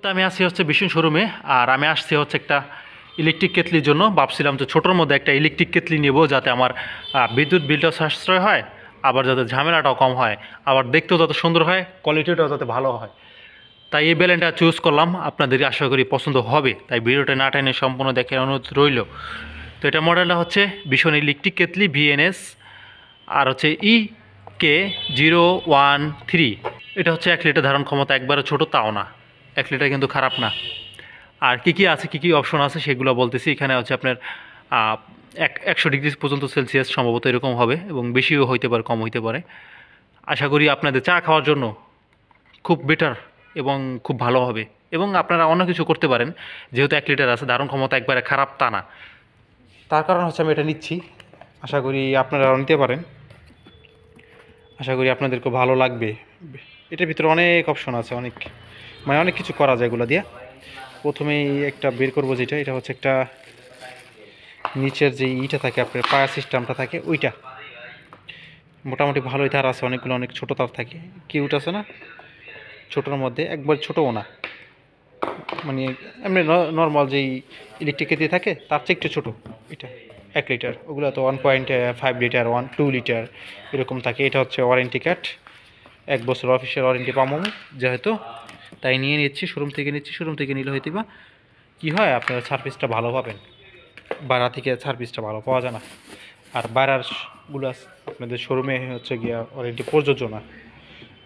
তো আমি আসছি হচ্ছে বিষ্ণু শোরুমে, আর আমি আসছি হচ্ছে একটা ইলেকট্রিক কেটলির জন্য। ভাবছিলাম যে ছোটোর মধ্যে একটা ইলেকট্রিক কেটলি নেব, যাতে আমার বিদ্যুৎ বিলটাও সাশ্রয় হয়, আবার যাতে ঝামেলাটাও কম হয়, আবার দেখতেও যাতে সুন্দর হয়, কোয়ালিটিটাও যাতে ভালো হয়। তাই এই ব্র্যান্ডটা চুজ করলাম, আপনাদের আশা করি পছন্দ হবে। তাই ভিডিওটা না টেনে সম্পূর্ণ দেখে অনুরোধ রইল। তো এটা মডেলটা হচ্ছে ভীষণ ইলেকট্রিক কেটলি VNS, আর হচ্ছে EK013। এটা হচ্ছে 1 লিটার ধারণ ক্ষমতা, একবারে ছোটো তাও না, 1 লিটার কিন্তু খারাপ না। আর কী আছে, কী অপশন আছে সেগুলো বলতেছি। এখানে হচ্ছে আপনার 100 ডিগ্রি পর্যন্ত সেলসিয়াস সম্ভবত এরকম হবে, এবং বেশিও হইতে পারে, কম হইতে পারে। আশা করি আপনাদের চা খাওয়ার জন্য খুব বেটার এবং খুব ভালো হবে, এবং আপনারা অন্য কিছু করতে পারেন। যেহেতু 1 লিটার আছে, ধারণ ক্ষমতা একবারে খারাপ তা না, তার কারণ হচ্ছে আমি এটা নিচ্ছি। আশা করি আপনারা নিতে পারেন, আশা করি আপনাদেরকে ভালো লাগবে। এটার ভিতরে অনেক অপশন আছে, অনেক কিছু করা যায় এগুলো দিয়ে। প্রথমেই একটা বের করবো, এটা হচ্ছে একটা নিচের যে ইটা থাকে, আপনার পায়ার সিস্টেমটা থাকে, ওইটা মোটামুটি ভালোই তার আছে, অনেক ছোটো তার থাকে। কিউট আছে না, ছোটোর মধ্যে একবার ছোটোও না, মানে এমনি নর্মাল যেই ইলেকট্রিক কেটলি থাকে তার চেয়ে একটু ছোটো। এটা 1 লিটার, ওগুলো তো 1.5 লিটার, 2 লিটার এরকম থাকে। এটা হচ্ছে ওয়ারেন্টি কার্ড, 1 বছর অফিসিয়াল ওয়ারেন্টি পাবো যেহেতু, তাই নিয়ে নিচ্ছি। শোরুম থেকে নিলে হয়তো বা কী হয়, আপনারা সার্ভিসটা ভালো পাবেন। বাইরে থেকে সার্ভিসটা ভালো পাওয়া যায় না। আর বাইরেরগুলো আপনাদের শোরুমে হচ্ছে গিয়া ওয়ারেন্টি প্রযোজ্য না।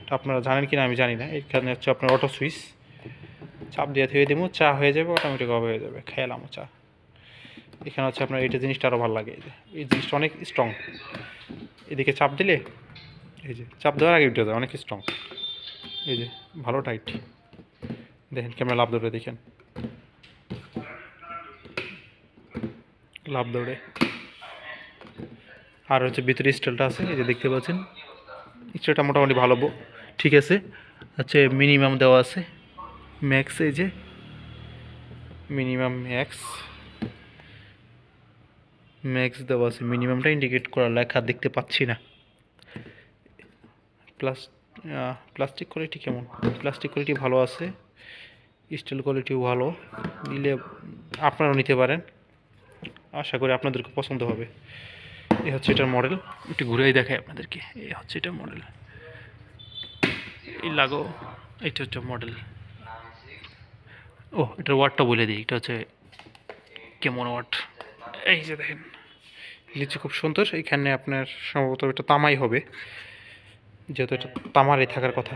এটা আপনারা জানেন কি না আমি জানি না। এখানে হচ্ছে আপনার অটো সুইচ, চাপ দিয়ে ধুয়ে দেবো, চা হয়ে যাবে, অটোমেটিক অফ হয়ে যাবে, খেলাম চা। এখানে হচ্ছে আপনার এইটা জিনিসটা আরও ভালো লাগে, এই জিনিসটা অনেক স্ট্রং। এদিকে চাপ দিলে, এই যে চাপ দেওয়ার আগে উঠে যায়, অনেক স্ট্রং। এই যে ভালো টাইট, দেখেন ক্যামেরা লাভ ধরে, দেখেন লাভ দৌড়ে। আর হচ্ছে ভিতরে স্টাইলটা আছে, এই যে দেখতে পাচ্ছেন, স্টাইলটা মোটামুটি ভালো, ঠিক আছে। হচ্ছে মিনিমাম দেওয়া আছে, ম্যাক্স, এই যে মিনিমাম ম্যাক্স দেওয়া আছে। মিনিমামটা ইন্ডিকেট করা লেখা দেখতে পাচ্ছি না। প্লাস্টিক কোয়ালিটি কেমন? প্লাস্টিক কোয়ালিটি ভালো আছে, স্টিল কোয়ালিটিও ভালো। নিলে আপনারাও নিতে পারেন, আশা করি আপনাদেরকে পছন্দ হবে। এই হচ্ছে এটার মডেল, একটু ঘুরেই দেখাই আপনাদেরকে। এই হচ্ছে এটার মডেল, এই লাগো, এটা হচ্ছে মডেল। ও, এটার ওয়াটটা বলে দিই, এটা হচ্ছে কেমন ওয়াট। এই যে দেখেন নিচে খুব সুন্দর। এখানে আপনার সম্ভবত এটা তামাই হবে, যেহেতু এটা তামারই থাকার কথা।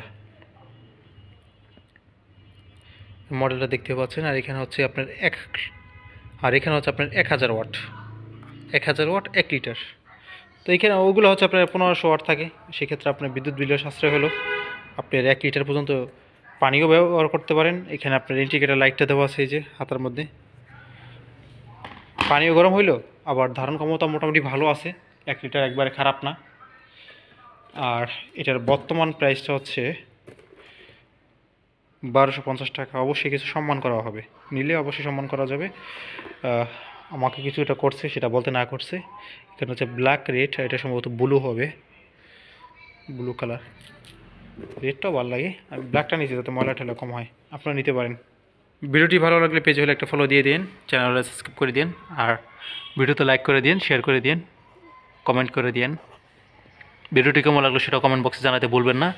মডেলটা দেখতে পাচ্ছেন। আর এখানে হচ্ছে আপনার 1000 ওয়াট, 1 লিটার। তো এখানে ওগুলো হচ্ছে আপনার 1500 ওয়াট থাকে। সেক্ষেত্রে আপনার বিদ্যুৎ বিলের সাশ্রয় হলো। আপনার 1 লিটার পর্যন্ত পানিও ব্যবহার করতে পারেন। এখানে আপনার ইন্ডিকেটর লাইটটা দেওয়া আছে, এই যে হাতার মধ্যে। পানিও গরম হইলো, আবার ধারণ ক্ষমতা মোটামুটি ভালো আছে, 1 লিটার একবারে খারাপ না। আর এটার বর্তমান প্রাইসটা হচ্ছে 1250 টাকা। অবশ্যই কিছু সম্মান করা হবে, নিলে অবশ্যই সম্মান করা যাবে। আমাকে কিছু এটা করছে, সেটা বলতে না করছে। এখানে হচ্ছে ব্ল্যাক রেড, এটা সম্ভবত ব্লু হবে, ব্লু কালার। রেডটাও ভালো লাগে, আমি ব্ল্যাকটা নিচ্ছি যাতে ময়লা ঠেলা কম হয়। আপনারা নিতে পারেন। ভিডিওটি ভালো লাগলে পেজ হলে একটা ফলো দিয়ে দিন, চ্যানেলটা সাবস্ক্রাইব করে দিন, আর ভিডিওতে লাইক করে দিন, শেয়ার করে দিন, কমেন্ট করে দিন। ভিডিওটি কেমন লাগলো সেটা কমেন্ট বক্সে জানাতে ভুলবেন না।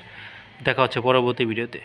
দেখা হচ্ছে পরবর্তী ভিডিওতে।